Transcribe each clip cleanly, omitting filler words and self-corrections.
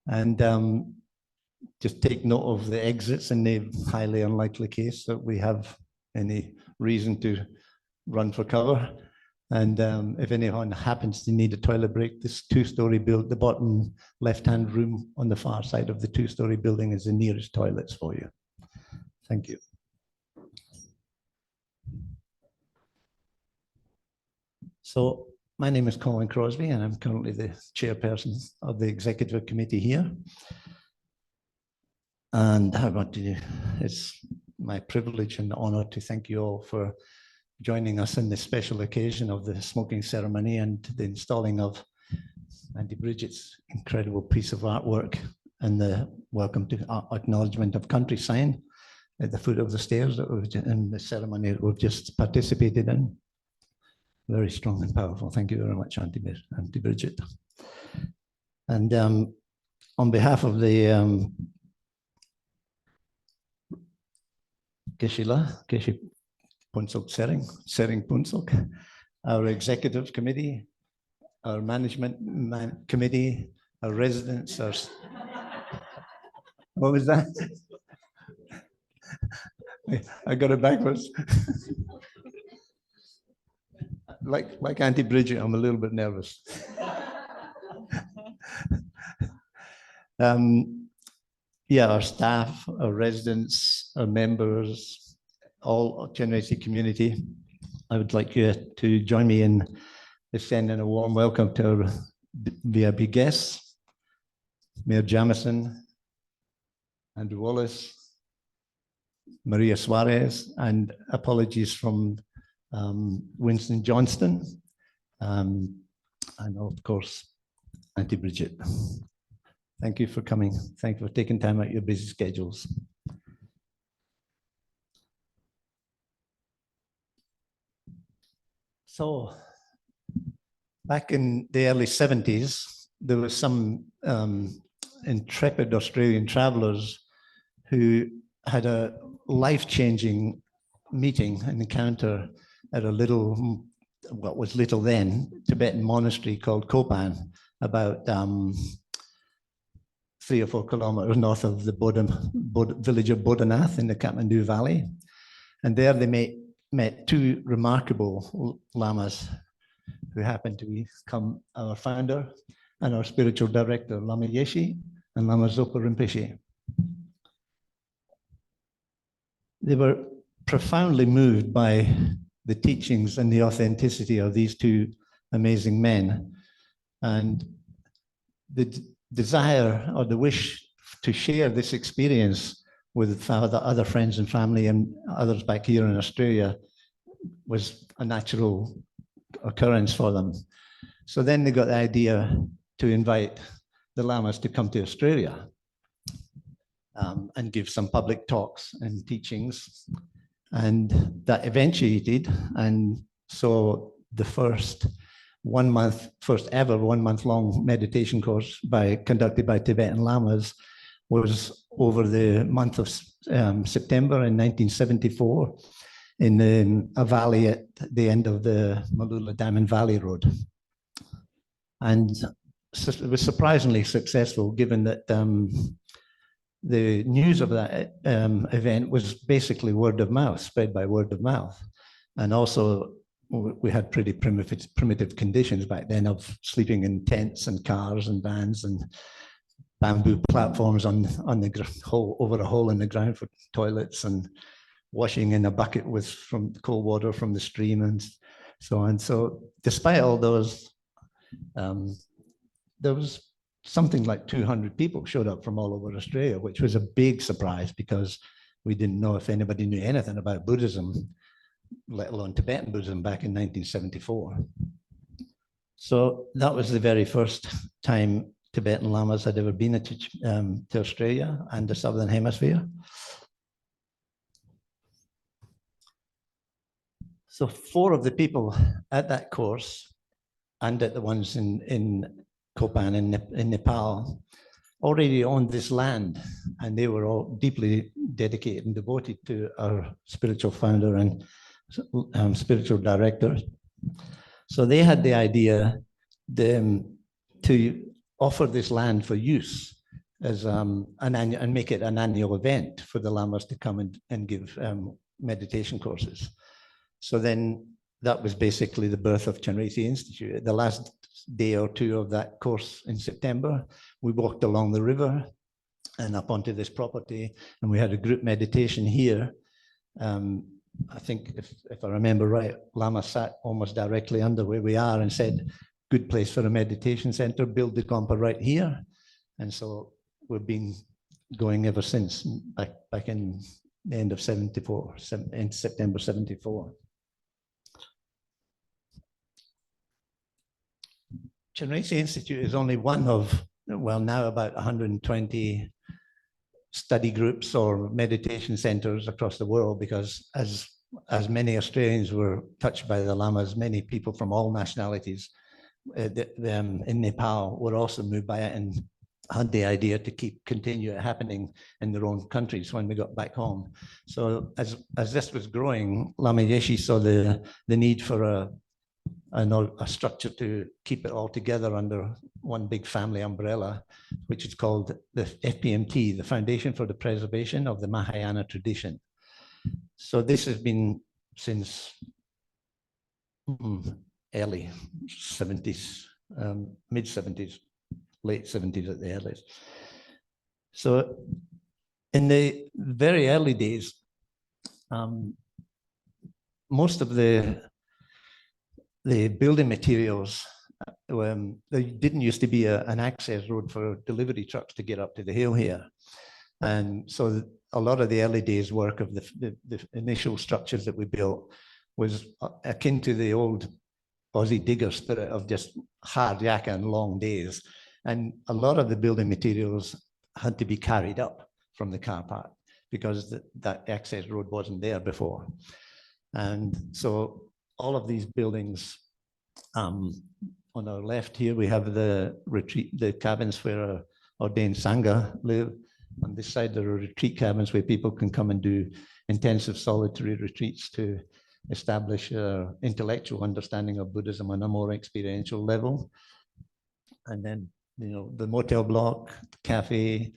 And just take note of the exits in the highly unlikely case that we have any reason to run for cover. And if anyone happens to need a toilet break, this two-story build, the bottom left-hand room on the far side of the two-story building is the nearest toilets for you. Thank you. So my name is Colin Crosby, and I'm currently the chairperson of the executive committee here. And I want to, it's my privilege and honor to thank you all for joining us in this special occasion of the smoking ceremony and the installing of Auntie Bridget's incredible piece of artwork and the welcome to acknowledgement of country sign at the foot of the stairs that we've in the ceremony that we've just participated in. Very strong and powerful. Thank you very much, Auntie Bridget. And on behalf of the Geshe Punsok Sering Punsok, our executive committee, our management committee, our residents, our... What was that? I got it backwards. Like Auntie Bridget, I'm a little bit nervous. Yeah, our staff, our residents, our members, all Generosity community, I would like you to join me in extending a warm welcome to our VIP guests, Mayor Jamieson, Andrew Wallace, Maria Suarez, and apologies from Winston Johnston, and of course, Auntie Bridget. Thank you for coming. Thank you for taking time out of your busy schedules. So, back in the early 70s, there was some intrepid Australian travelers who had a life-changing meeting and encounter at a little, what was little then, Tibetan monastery called Kopan, about 3 or 4 kilometers north of the village of Bodhanath in the Kathmandu Valley. And there they met 2 remarkable lamas who happened to become our founder and our spiritual director, Lama Yeshe and Lama Zopa Rinpoche. They were profoundly moved by the teachings and the authenticity of these 2 amazing men. And the desire or the wish to share this experience with other friends and family and others back here in Australia was a natural occurrence for them. So then they got the idea to invite the lamas to come to Australia and give some public talks and teachings. And that eventuated, and so the first ever 1 month long meditation course conducted by Tibetan lamas was over the month of September in 1974 in a valley at the end of the Mooloolah Dam and Valley Road. And it was surprisingly successful, given that the news of that event was basically word of mouth, spread by word of mouth. And also we had pretty primitive conditions back then of sleeping in tents and cars and vans and bamboo platforms on the hole, over a hole in the ground for toilets, and washing in a bucket from cold water from the stream and so on. So despite all those, there was something like 200 people showed up from all over Australia, which was a big surprise because we didn't know if anybody knew anything about Buddhism, let alone Tibetan Buddhism, back in 1974. So that was the very first time Tibetan lamas had ever been to Australia and the Southern Hemisphere. So 4 of the people at that course and at the ones in Kopan in Nepal already owned this land, and they were all deeply dedicated and devoted to our spiritual founder and spiritual director. So they had the idea to offer this land for use as an annual, and make it an annual event for the lamas to come and give meditation courses. So then that was basically the birth of Chenrezig Institute. The last day or two of that course in September, we walked along the river and up onto this property, and we had a group meditation here. I think if I remember right, Lama sat almost directly under where we are and said, good place for a meditation center, build the Gompa right here. And so we've been going ever since, back in the end of 74, in September 74. Chenrezig Institute is only one of, well, now about 120 study groups or meditation centers across the world, because as many Australians were touched by the lamas, many people from all nationalities in Nepal were also moved by it and had the idea to continue it happening in their own countries when we got back home. So as this was growing, Lama Yeshe saw the need for a structure to keep it all together under one big family umbrella, which is called the FPMT, the Foundation for the Preservation of the Mahayana Tradition. So this has been since early 70s, mid 70s, late 70s at the earliest. So in the very early days, most of the building materials, there didn't used to be an access road for delivery trucks to get up to the hill here. And so a lot of the early days work of the initial structures that we built was akin to the old Aussie digger spirit of just hard yakka and long days. And a lot of the building materials had to be carried up from the car park because that access road wasn't there before. And so all of these buildings, on our left here, we have the retreat, the cabins where ordained Sangha live. On this side, there are retreat cabins where people can come and do intensive solitary retreats to establish intellectual understanding of Buddhism on a more experiential level. And then, you know, the motel block, the cafe,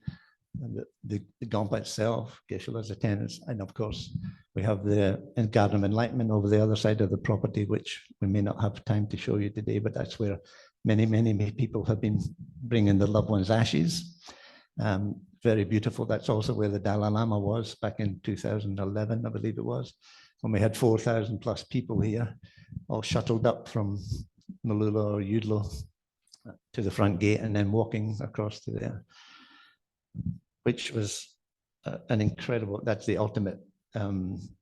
and the Gompa itself, Geshe-la's attendants, and of course, we have the Garden of Enlightenment over the other side of the property, which we may not have time to show you today, but that's where many, many, many people have been bringing their loved ones' ashes. Very beautiful. That's also where the Dalai Lama was back in 2011, I believe it was, when we had 4,000 plus people here, all shuttled up from Malula or Yudlo to the front gate and then walking across to there, which was an incredible, that's the ultimate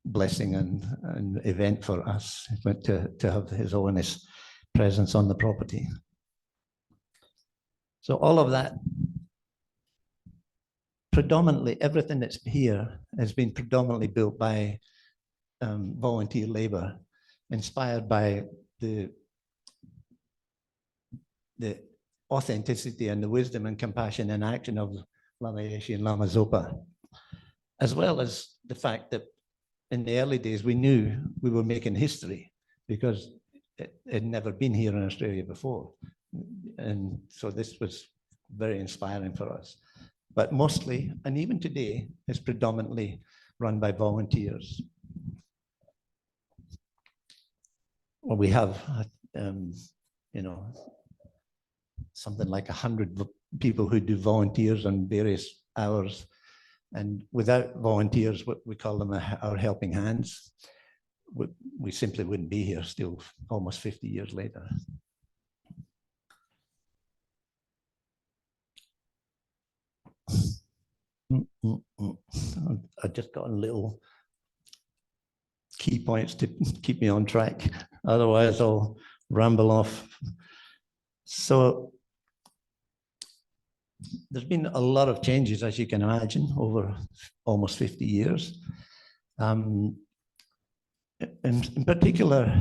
blessing and event for us, to have His Holiness presence on the property. So all of that, predominantly everything that's here has been predominantly built by volunteer labor, inspired by the authenticity and the wisdom and compassion and action of Lama Yeshe and Lama Zopa, as well as the fact that in the early days we knew we were making history because it had never been here in Australia before. And so this was very inspiring for us. But mostly, and even today, it's predominantly run by volunteers. Well, we have, you know, something like 100 people who do volunteers on various hours. And without volunteers, what we call them our helping hands, we simply wouldn't be here still almost 50 years later. I've just got a little key points to keep me on track. Otherwise, I'll ramble off. So there's been a lot of changes, as you can imagine, over almost 50 years. In particular,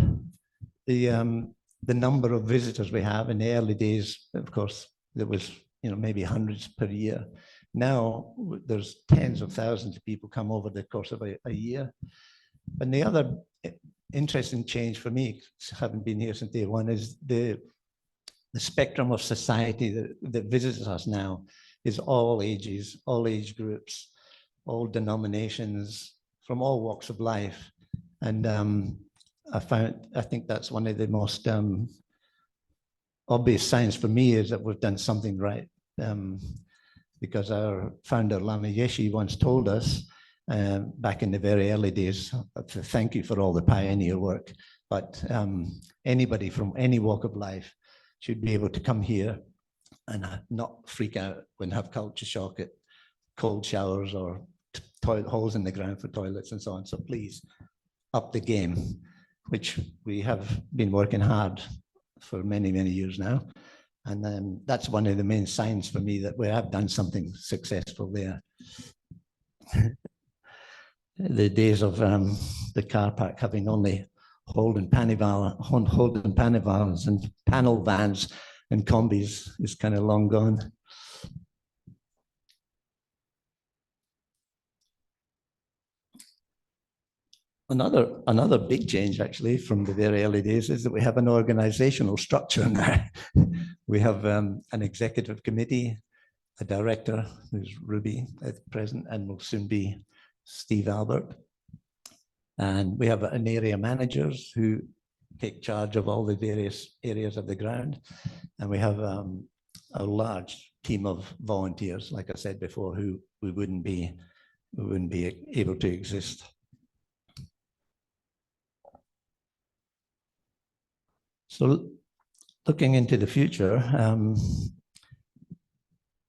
the number of visitors we have. In the early days, of course, there was, you know, maybe hundreds per year. Now there's tens of thousands of people come over the course of a year. And the other interesting change for me, having been here since day one, is the spectrum of society that visits us now is all ages, all age groups, all denominations, from all walks of life. And I think that's one of the most obvious signs for me is that we've done something right. Because our founder, Lama Yeshe, once told us back in the very early days, thank you for all the pioneer work, but anybody from any walk of life should be able to come here and not freak out when have culture shock at cold showers or toilet holes in the ground for toilets and so on. So please up the game, which we have been working hard for many, many years now. And that's one of the main signs for me that we have done something successful there. The days of the car park having only Holden Panivans and panel vans and combis is kind of long gone. Another big change actually from the very early days is that we have an organizational structure now. We have an executive committee, a director who's Ruby at present and will soon be Steve Albert. And we have an area managers who take charge of all the various areas of the ground. And we have a large team of volunteers, like I said before, who we wouldn't be able to exist. So looking into the future,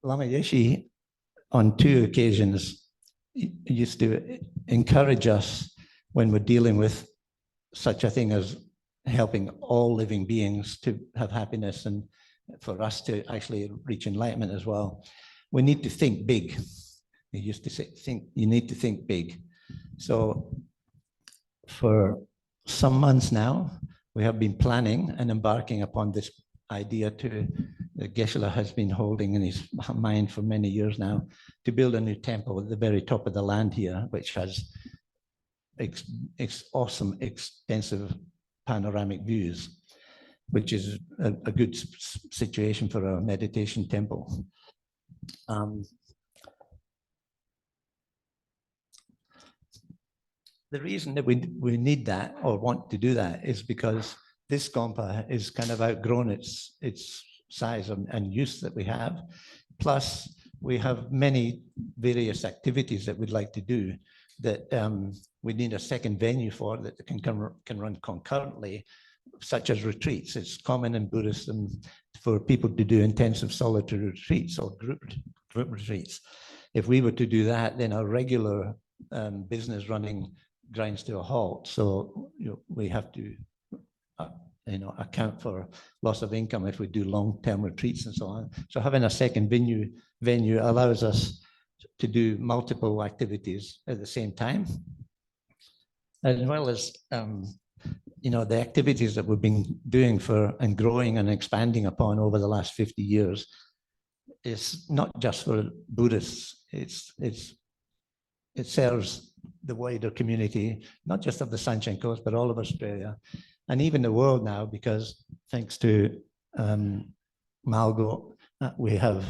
Lama Yeshe on 2 occasions used to encourage us when we're dealing with such a thing as helping all living beings to have happiness and for us to actually reach enlightenment as well. We need to think big. He used to say, you need to think big. So for some months now, we have been planning and embarking upon this idea that Geshe-la has been holding in his mind for many years now, to build a new temple at the very top of the land here, which has awesome, extensive panoramic views, which is a good situation for a meditation temple. The reason that we need that or want to do that is because this Gompa is kind of outgrown its size and use that we have. Plus, we have many various activities that we'd like to do that we need a second venue for that can run concurrently, such as retreats. It's common in Buddhism for people to do intensive solitary retreats or group retreats. If we were to do that, then our regular business running grinds to a halt. So we have to account for loss of income if we do long-term retreats and so on. So having a second venue allows us to do multiple activities at the same time, as well as the activities that we've been doing and growing and expanding upon over the last 50 years is not just for Buddhists. It serves the wider community, not just of the Sunshine Coast, but all of Australia and even the world now, because thanks to Malgo, we have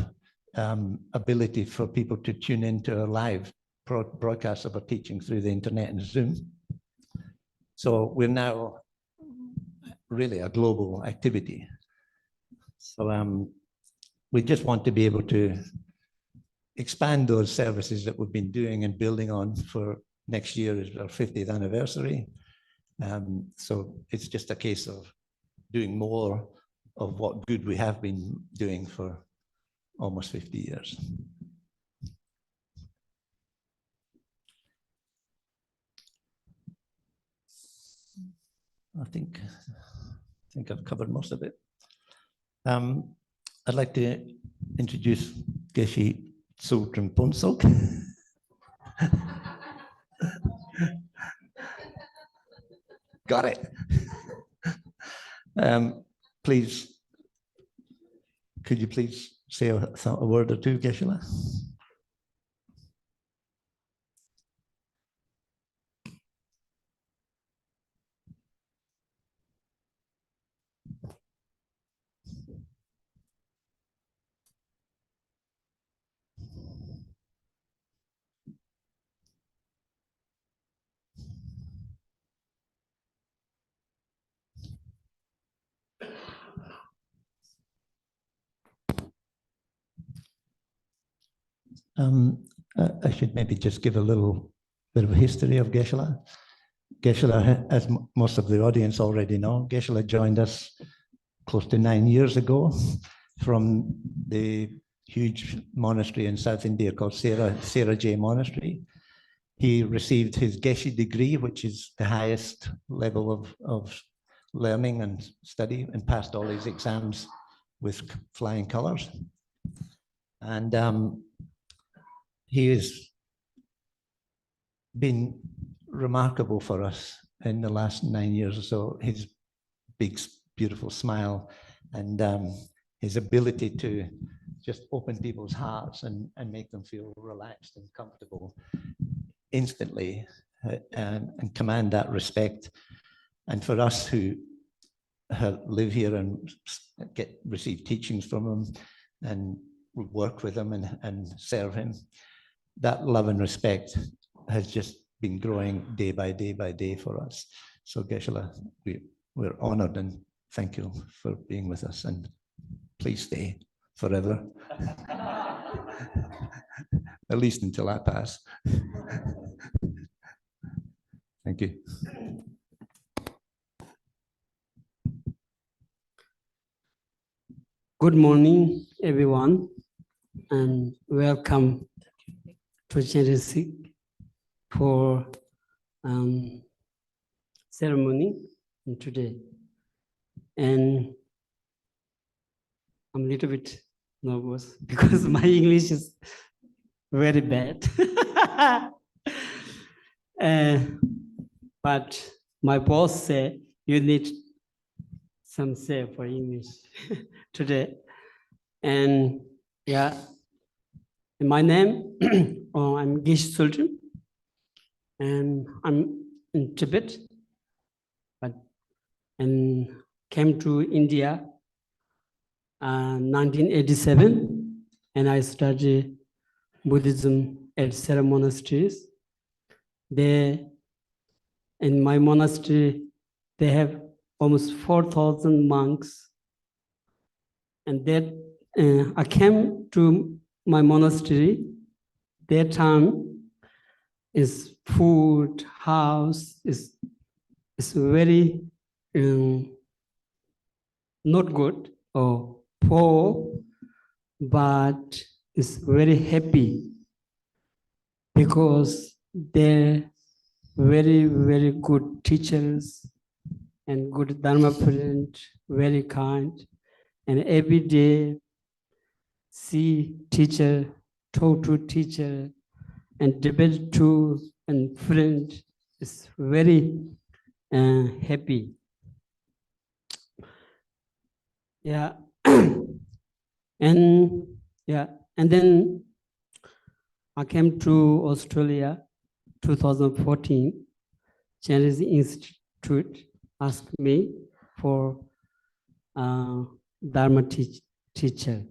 ability for people to tune into a live broadcast of our teaching through the internet and Zoom. So we're now really a global activity. So we just want to be able to expand those services that we've been doing and building on for next year is our 50th anniversary. So it's just a case of doing more of what good we have been doing for almost 50 years. I think I've covered most of it. I'd like to introduce Geshe Tsultrim Phuntsok. Got it. Please, could you please say a word or two, Geshe-la? I should maybe just give a little bit of a history of Geshe-la. Geshe-la, as most of the audience already know, Geshe-la joined us close to 9 years ago from the huge monastery in South India called Sera-Jai Monastery. He received his Geshe degree, which is the highest level of learning and study, and passed all his exams with flying colors. And he has been remarkable for us in the last 9 years or so. His big, beautiful smile and his ability to just open people's hearts and make them feel relaxed and comfortable instantly and command that respect. And for us who live here and receive teachings from him and work with him and serve him, that love and respect has just been growing day by day for us. So Geshe-la, we're honored and thank you for being with us, and please stay forever. At least until I pass. Thank you. Good morning, everyone, and welcome to Genesis for ceremony today. And I'm a little bit nervous because my English is very bad. But my boss said you need some say for English today. And yeah, my name, I'm Geshe Sultan, and I'm in Tibet, and came to India 1987, and I studied Buddhism at Sera monasteries. There, in my monastery, they have almost 4,000 monks. And that I came to my monastery. That time is food, house is very not good or poor, but it's very happy because they're very, very good teachers and good Dharma parent, very kind. And every day, see teacher, talk to teacher, and debate to and friend is very happy. Yeah, and yeah, and then I came to Australia, 2014. Chinese Institute asked me for Dharma teacher.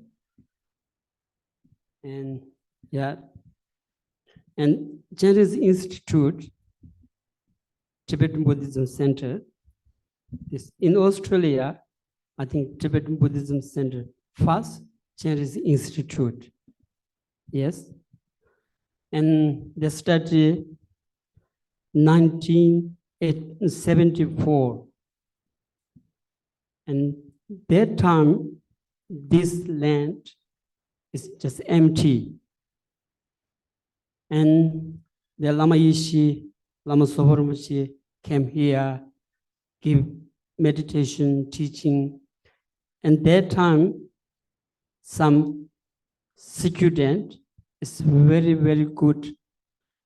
And yeah, and Chinese Institute, Tibetan Buddhism Center, is in Australia. I think Tibetan Buddhism Center, first Chinese Institute, yes. And they started 1974. And that time, this land is just empty. And the Lama Yeshe, Lama Sophor Rinpoche came here, give meditation, teaching. And that time, some student is very, very good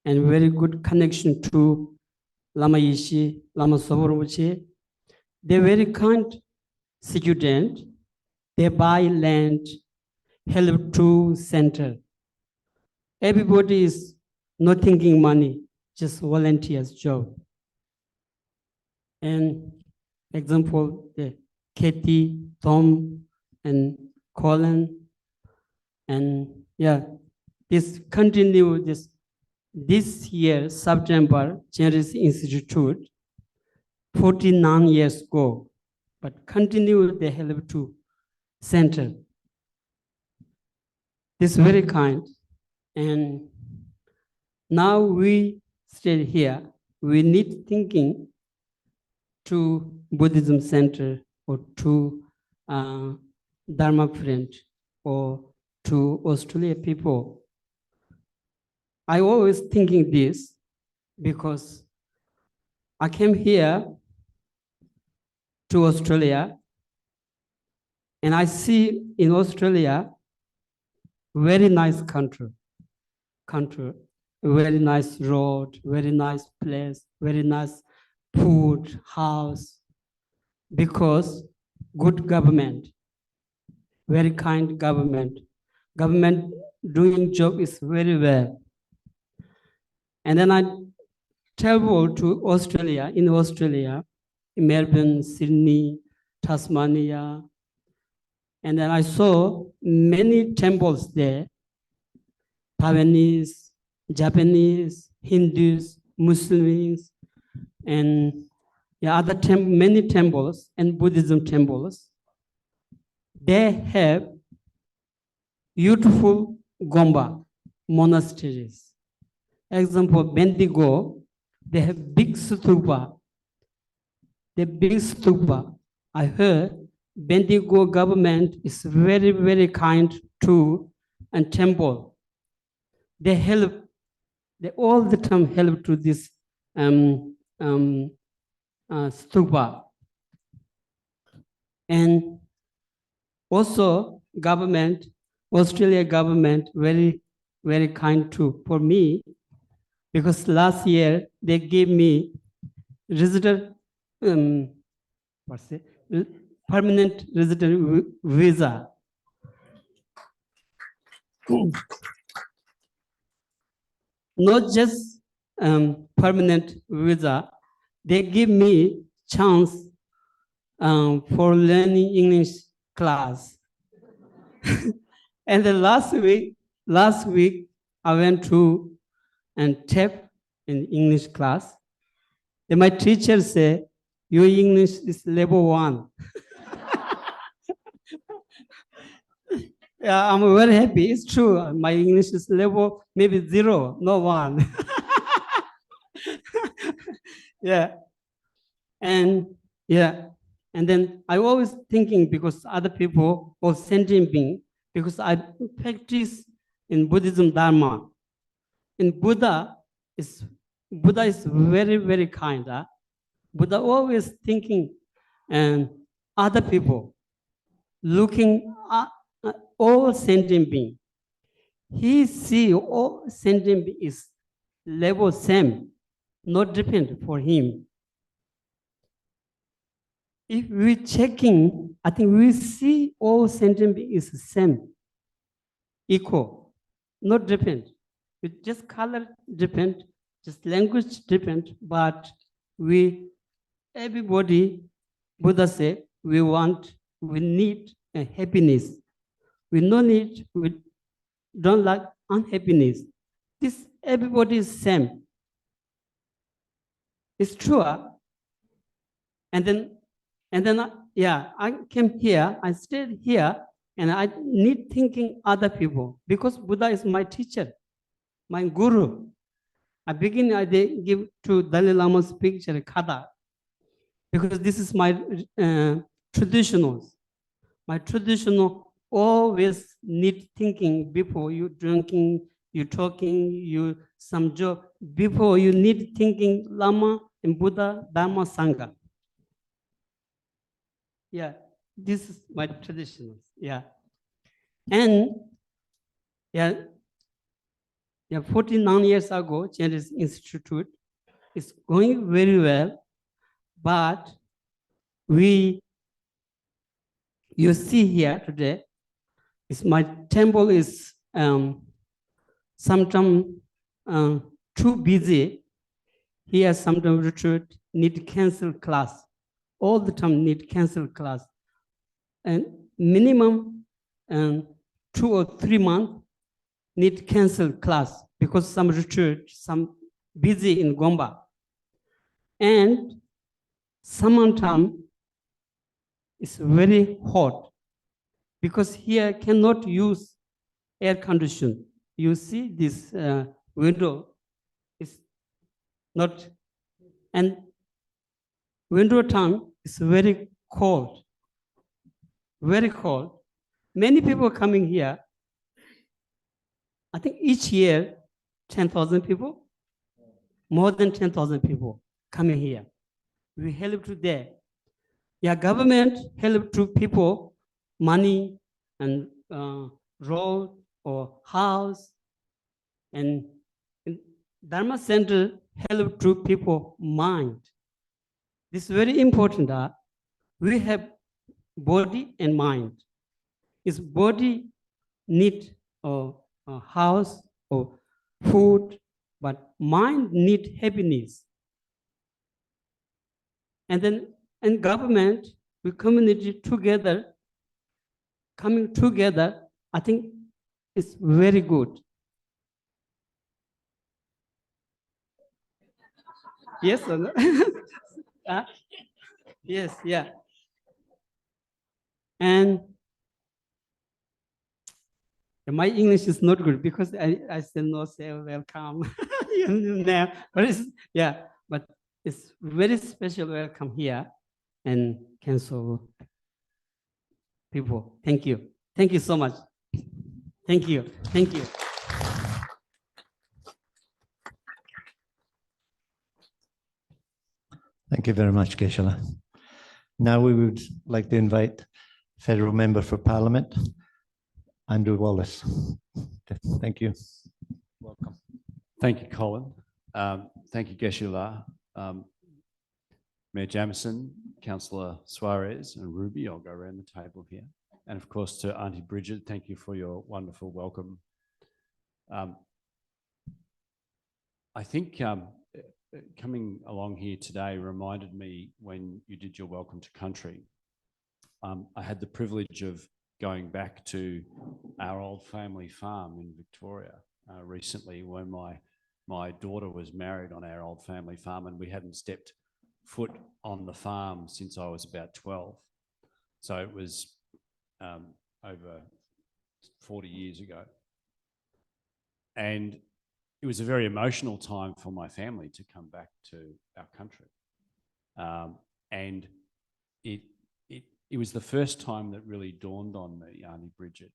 and very good connection to Lama Yeshe, Lama Sophor Rinpoche. They're very kind student. They buy land, help to center. Everybody is not thinking money, just volunteers job. And example, the Katie, Tom, and Colin, and yeah, this continue this year, September, Chinese Institute, 49 years ago, but continue they help to center. This very kind. And now we stay here. We need thinking to Buddhism center or to Dharma friend or to Australia people. I always thinking this because I came here to Australia and I see in Australia very nice country, very nice road, very nice place, very nice food, house, because good government, very kind government. Government doing job is very well. And then I traveled to Australia, in Melbourne, Sydney, Tasmania. And then I saw many temples there, Taiwanese, Japanese, Hindus, Muslims, and other many temples and Buddhism temples. They have beautiful Gomba monasteries. Example, Bendigo, they have big stupa. The big stupa. I heard Bendigo government is very, very kind to and temple. They help, they all the time help to this stupa. And also government, Australia government, very, very kind too for me, because last year they gave me resident, permanent resident visa. Not just permanent visa, they give me chance for learning English class. And then last week I went to and TAFE in English class. Then my teacher said, your English is level 1. Yeah, I'm very happy. It's true. My English is level maybe 0, not 1. Yeah. And then I always thinking, because other people or sentient being, because I practice in Buddhism Dharma. And Buddha is very, very kind. Buddha always thinking and other people, looking at all sentient being. He see all sentient being is level same, not different for him. If we checking, I think we see all sentient being is the same, equal, not different. With just color different, just language different, but everybody, Buddha said, we need a happiness. We don't like unhappiness. This everybody is same. It's true. And then I came here, I stayed here, and I need thinking other people, because Buddha is my teacher, my guru. I give to Dalai Lama's picture, Kada, because this is my traditionals. My traditional always need thinking before you drinking, you talking, you some job. Before you need thinking Lama and Buddha, Dharma, Sangha. Yeah, this is my traditionals. Yeah. And 49 years ago, Chinese Institute is going very well, but you see here today, my temple is sometimes too busy. Here sometimes retreat need cancel class. All the time need cancel class. And minimum 2 or 3 months need cancel class because some retreat, some busy in Gomba. And summertime is very hot because here cannot use air condition. you see this window is not, and winter time is very cold, very cold. Many people coming here. I think each year, 10,000 people, more than 10,000 people coming here. We help to there. Yeah, government help to people, money and road or house, and Dharma Center help to people mind. This is very important. We have body and mind. Is body need a house or food, but mind need happiness. And then in government, we community together, coming together, I think it's very good. Yes or no? Yes, yeah. And my English is not good because I still not say welcome. But it's, yeah, but it's very special welcome here and cancel people. Thank you. Thank you so much. Thank you. Thank you. Thank you very much, Geshe-la. Now we would like to invite Federal Member for Parliament, Andrew Wallace. Thank you. Welcome. Thank you, Colin. Thank you, Geshe-la. Mayor Jamieson, Councillor Suarez and Ruby, I'll go around the table here. And of course to Auntie Bridget, thank you for your wonderful welcome. I think coming along here today reminded me when you did your Welcome to Country. I had the privilege of going back to our old family farm in Victoria recently when my daughter was married on our old family farm, and we hadn't stepped foot on the farm since I was about 12. So it was over 40 years ago. And it was a very emotional time for my family to come back to our country. And it was the first time that really dawned on me, Auntie Bridget,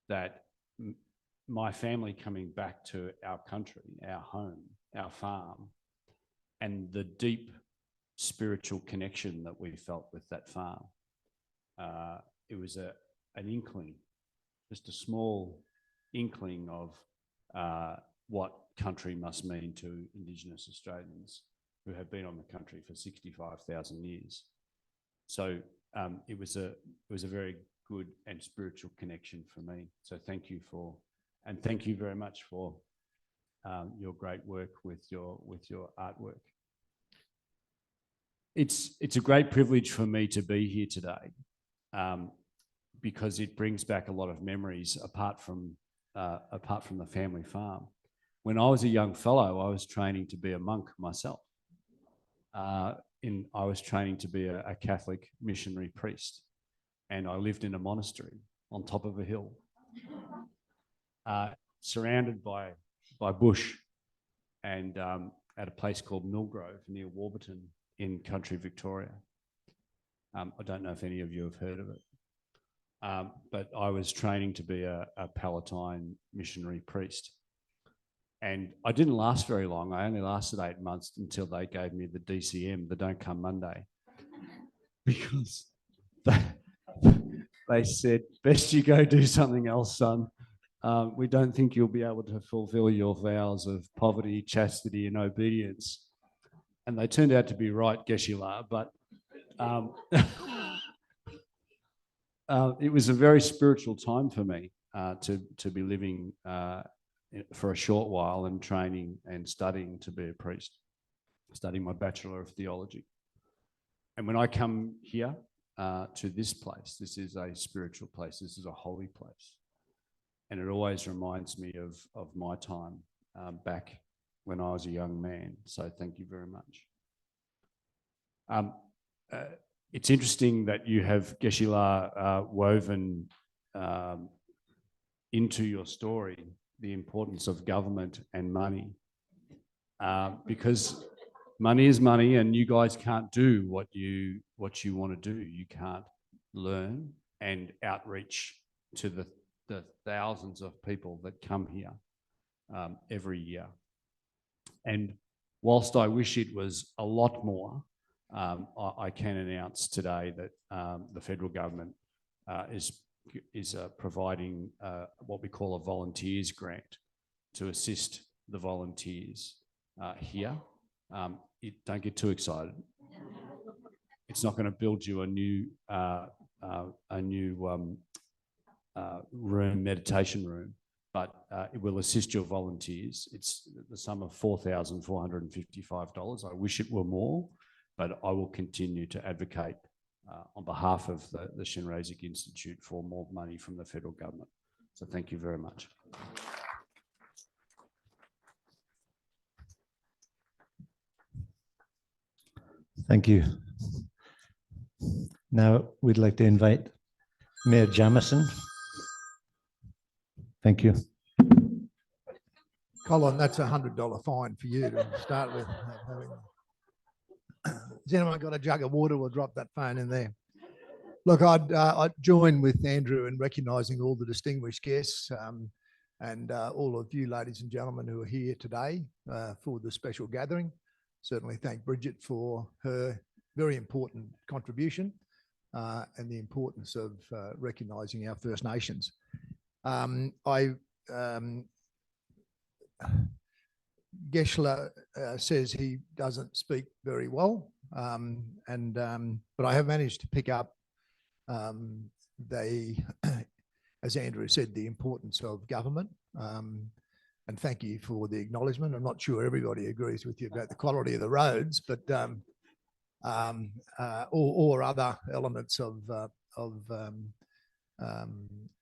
that my family coming back to our country, our home, our farm, and the deep spiritual connection that we felt with that farm. It was an inkling, just a small inkling of what country must mean to Indigenous Australians who have been on the country for 65,000 years. So it was a very good and spiritual connection for me. So thank you and thank you very much for your great work with your artwork. It's a great privilege for me to be here today because it brings back a lot of memories apart from the family farm. When I was a young fellow, I was training to be a monk myself. I was training to be a Catholic missionary priest, and I lived in a monastery on top of a hill, surrounded by bush, and at a place called Millgrove near Warburton in country Victoria. I don't know if any of you have heard of it, but I was training to be a Palatine missionary priest. And I didn't last very long. I only lasted 8 months until they gave me the DCM, the Don't Come Monday, because they said, best you go do something else, son. We don't think you'll be able to fulfill your vows of poverty, chastity, and obedience. And they turned out to be right, Geshe-la, but it was a very spiritual time for me to be living for a short while and training and studying to be a priest, studying my Bachelor of Theology. And when I come here to this place, this is a spiritual place, this is a holy place. And it always reminds me of my time back when I was a young man. So thank you very much. It's interesting that you have, Geshe-la, woven into your story the importance of government and money, because money is money, and you guys can't do what you want to do. You can't learn and outreach to the thousands of people that come here every year. And whilst I wish it was a lot more, I can announce today that the federal government is providing what we call a volunteers grant to assist the volunteers here. Don't get too excited. It's not going to build you a new room, meditation room, but it will assist your volunteers. It's the sum of $4,455. I wish it were more, but I will continue to advocate on behalf of the Shinraysic Institute for more money from the federal government. So thank you very much. Thank you. Now we'd like to invite Mayor Jamieson. Thank you. Colin, that's $100 fine for you to start with. Has anyone got a jug of water? We'll drop that phone in there. Look, I'd join with Andrew in recognising all the distinguished guests and all of you ladies and gentlemen who are here today for the special gathering. Certainly thank Bridget for her very important contribution and the importance of recognising our First Nations. Geshler says he doesn't speak very well, but I have managed to pick up as Andrew said, the importance of government. And thank you for the acknowledgement. I'm not sure everybody agrees with you about the quality of the roads, but or other elements of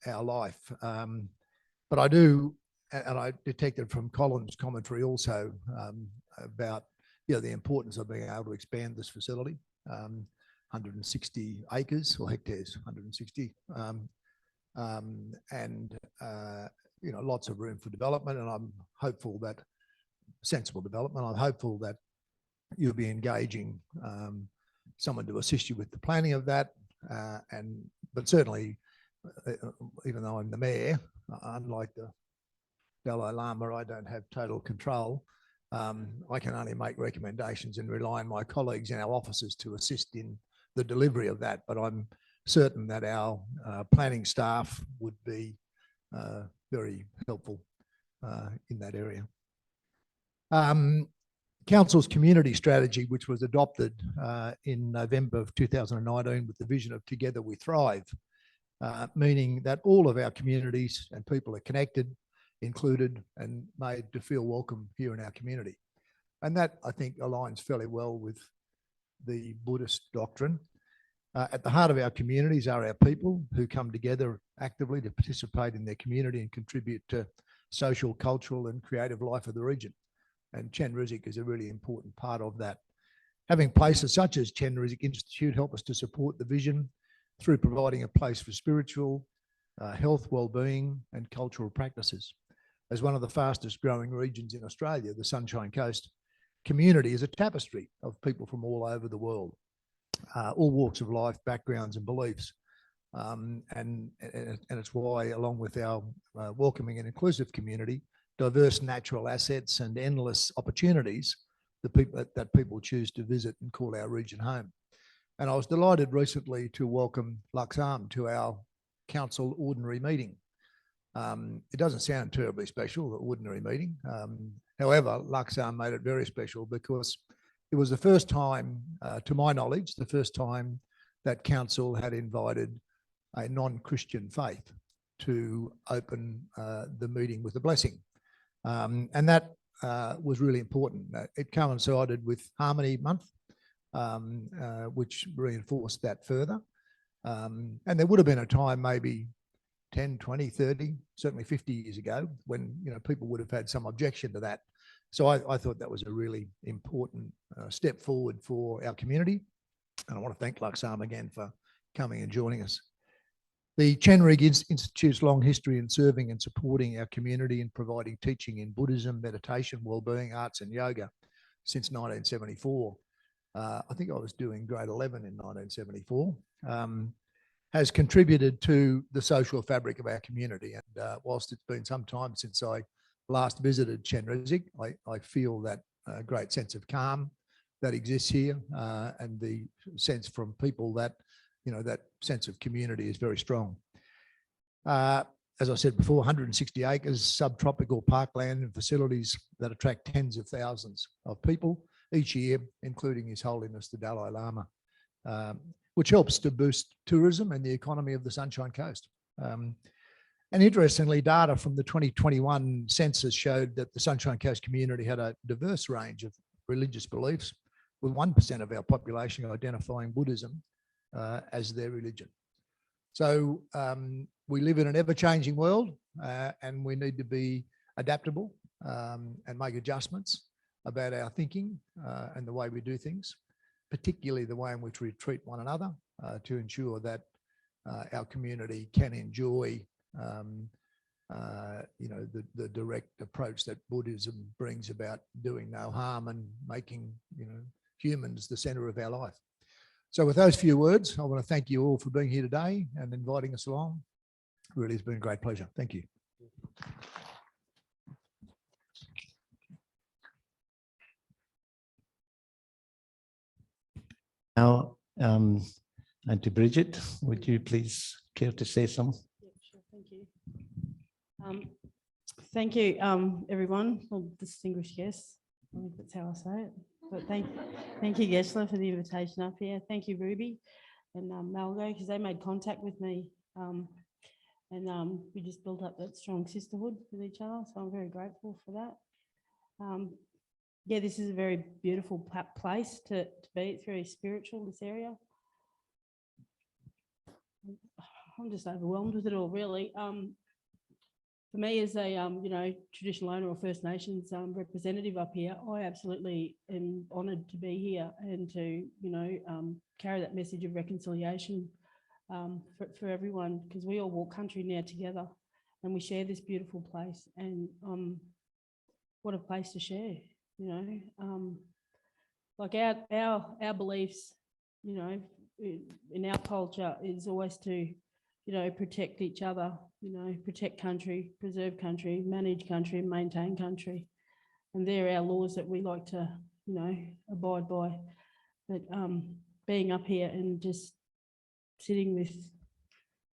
our life. But I do, and I detected from Colin's commentary also about the importance of being able to expand this facility, 160 acres or hectares, 160, and lots of room for development. And I'm hopeful that sensible development. I'm hopeful that you'll be engaging someone to assist you with the planning of that. But certainly, even though I'm the mayor, unlike the Dalai Lama, I don't have total control. I can only make recommendations and rely on my colleagues in our offices to assist in the delivery of that. But I'm certain that our planning staff would be very helpful in that area. Council's community strategy, which was adopted in November of 2019 with the vision of Together We Thrive, meaning that all of our communities and people are connected, included, and made to feel welcome here in our community. And that, I think, aligns fairly well with the Buddhist doctrine. At the heart of our communities are our people who come together actively to participate in their community and contribute to social, cultural, and creative life of the region. And Chenrezig is a really important part of that. Having places such as Chenrezig Institute help us to support the vision through providing a place for spiritual, health, well-being, and cultural practices. As one of the fastest growing regions in Australia, the Sunshine Coast community is a tapestry of people from all over the world, all walks of life, backgrounds, and beliefs. And it's why, along with our welcoming and inclusive community, diverse natural assets and endless opportunities that people choose to visit and call our region home. And I was delighted recently to welcome Laxam to our council ordinary meeting. It doesn't sound terribly special, the ordinary meeting. However, Laxam made it very special because it was the first time, to my knowledge, the first time that council had invited a non-Christian faith to open the meeting with a blessing. And that was really important. It coincided with Harmony Month, which reinforced that further. And there would have been a time, maybe 10, 20, 30, certainly 50 years ago, when people would have had some objection to that. So I thought that was a really important step forward for our community. And I want to thank Laxam again for coming and joining us. The Chenrig Institute's long history in serving and supporting our community and providing teaching in Buddhism, meditation, wellbeing, arts and yoga since 1974. I think I was doing grade 11 in 1974, has contributed to the social fabric of our community. And whilst it's been some time since I last visited Chenrezig, I feel that great sense of calm that exists here, and the sense from people that, you know, that sense of community is very strong. As I said before, 160 acres, subtropical parkland and facilities that attract tens of thousands of people each year, including His Holiness the Dalai Lama, which helps to boost tourism and the economy of the Sunshine Coast. And interestingly, data from the 2021 census showed that the Sunshine Coast community had a diverse range of religious beliefs, with 1% of our population identifying Buddhism as their religion. So we live in an ever-changing world, and we need to be adaptable and make adjustments about our thinking and the way we do things, particularly the way in which we treat one another, to ensure that our community can enjoy you know, the direct approach that Buddhism brings about doing no harm and making, you know, humans the center of our life. So with those few words, I want to thank you all for being here today and inviting us along. Really, it's been a great pleasure. Thank you. Now, Auntie Bridget, would you please care to say something? Yeah, sure. Thank you. Thank you, everyone, or distinguished guests. I think that's how I say it. But thank you, Gesler, for the invitation up here. Thank you, Ruby and Malgo, because they made contact with me, and we just built up that strong sisterhood with each other. So I'm very grateful for that. Yeah, this is a very beautiful place to be. It's very spiritual, this area. I'm just overwhelmed with it all, really. For me, as a you know, traditional owner or First Nations representative up here, I absolutely am honoured to be here and to, you know, carry that message of reconciliation for everyone, because we all walk country now together and we share this beautiful place. And what a place to share, you know. Like our beliefs, you know, in our culture is always to, you know, protect each other, you know, protect country, preserve country, manage country, maintain country. And they're our laws that we like to, you know, abide by. But being up here and just sitting with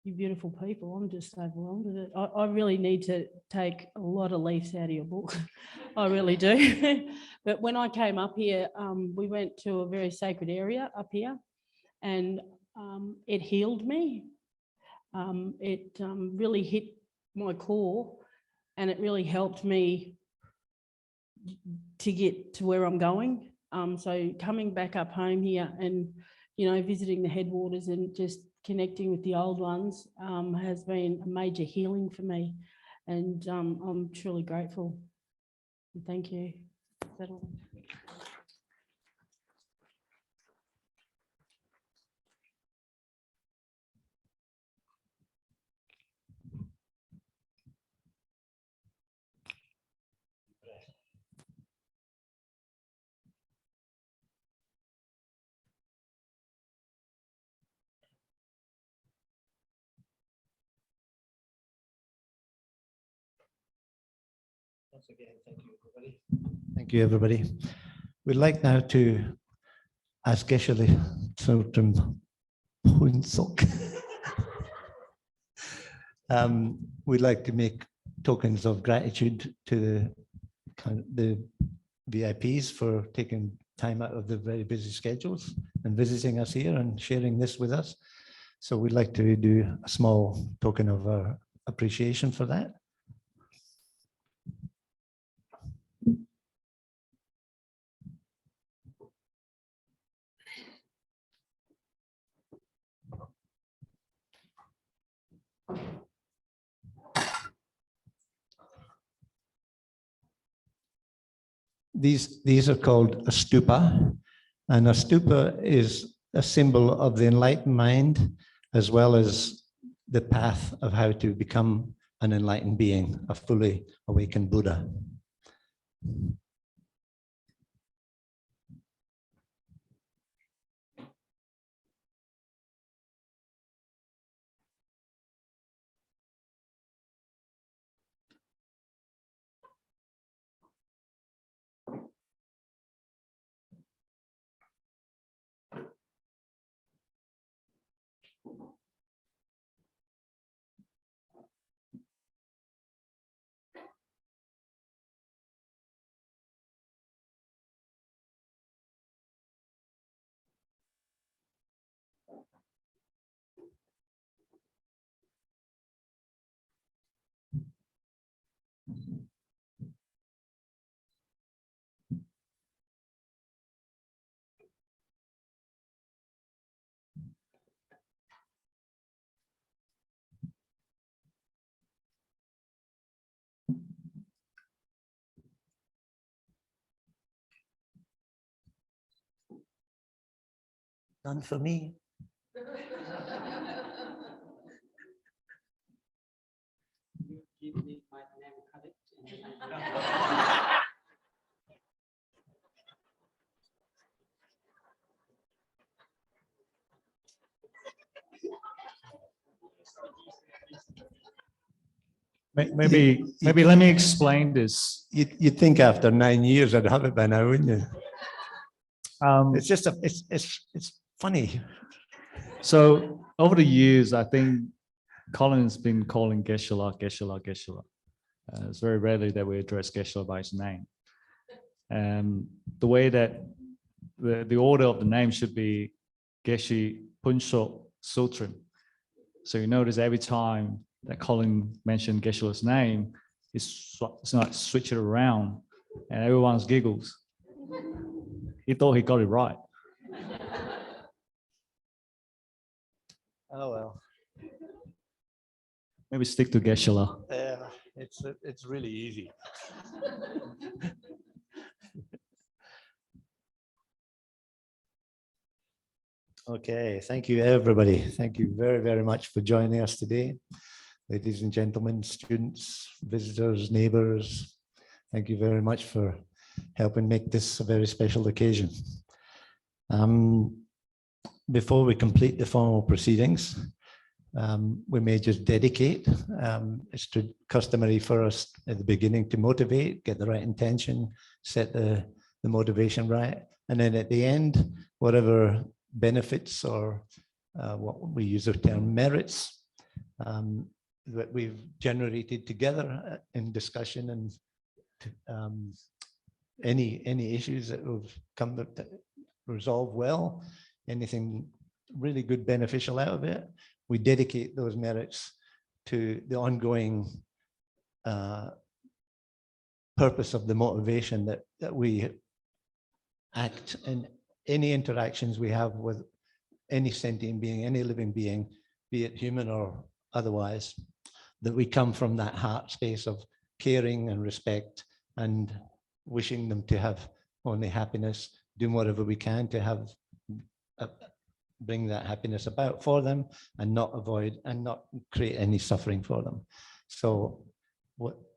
you beautiful people, I'm just overwhelmed with it. I really need to take a lot of leaves out of your book. I really do. But when I came up here, we went to a very sacred area up here, and it healed me. It really hit my core, and it really helped me to get to where I'm going. So coming back up home here and, you know, visiting the headwaters and just connecting with the old ones has been a major healing for me, and I'm truly grateful. Thank you. Is that all? Once again, thank you, everybody. Thank you, everybody. We'd like now to ask Geshe Tsotrem Poinsok. We'd like to make tokens of gratitude to the VIPs for taking time out of their very busy schedules and visiting us here and sharing this with us. So we'd like to do a small token of our appreciation for that. These are called a stupa, and a stupa is a symbol of the enlightened mind, as well as the path of how to become an enlightened being, a fully awakened Buddha. Done for me. Maybe let me explain this. You'd think after 9 years I'd have it by now, wouldn't you? It's just it's funny. So over the years, I think Colin's been calling Geshe-la, Geshe-la, Geshe-la. It's very rarely that we address Geshe-la by his name. The way that the order of the name should be Geshe Punsho Sutrim. So you notice every time that Colin mentioned Geshe-la's name, it's like switch it around and everyone's giggles. He thought he got it right. Oh well. Maybe stick to Geshe-la. Yeah, it's really easy. Okay, thank you, everybody. Thank you very, very much for joining us today. Ladies and gentlemen, students, visitors, neighbors, thank you very much for helping make this a very special occasion. Before we complete the formal proceedings, we may just dedicate. It's customary for us at the beginning to motivate, get the right intention, set the motivation right. And then at the end, whatever benefits or what we use the term merits that we've generated together in discussion and any issues that have come to resolve well, anything really good beneficial out of it, we dedicate those merits to the ongoing purpose of the motivation that we act in any interactions we have with any sentient being, any living being, be it human or otherwise, that we come from that heart space of caring and respect and wishing them to have only happiness, doing whatever we can to have bring that happiness about for them and not avoid and not create any suffering for them. So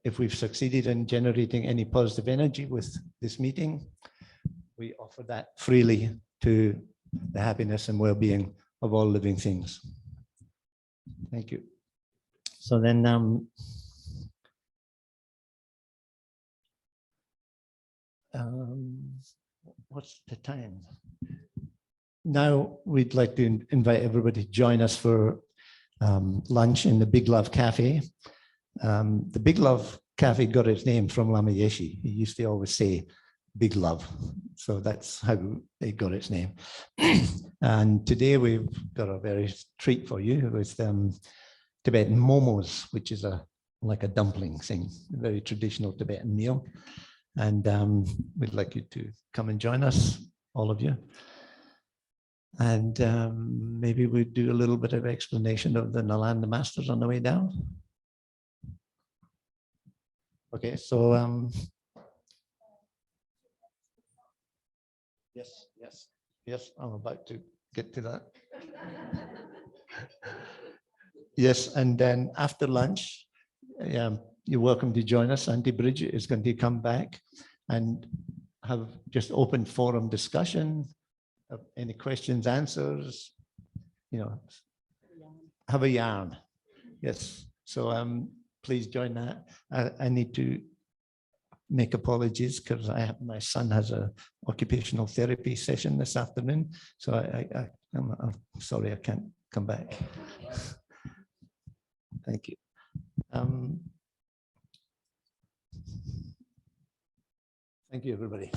if we've succeeded in generating any positive energy with this meeting, we offer that freely to the happiness and well-being of all living things. Thank you. So then what's the time? Now we'd like to invite everybody to join us for lunch in the Big Love Cafe. The Big Love Cafe got its name from Lama Yeshe. He used to always say, Big Love. So that's how it got its name. And today we've got a very treat for you with Tibetan momos, which is like a dumpling thing, a very traditional Tibetan meal. And we'd like you to come and join us, all of you. And maybe we do a little bit of explanation of the Nalanda Masters on the way down. Okay, so yes, I'm about to get to that. Yes, and then after lunch, you're welcome to join us. Auntie Bridget is going to come back and have just open forum discussion, any questions, answers, have a yarn. Yes, so please join that. I need to make apologies because my son has a occupational therapy session this afternoon. So I'm sorry I can't come back. Thank you. Thank you, everybody.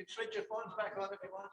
Switch your phones back on if you want.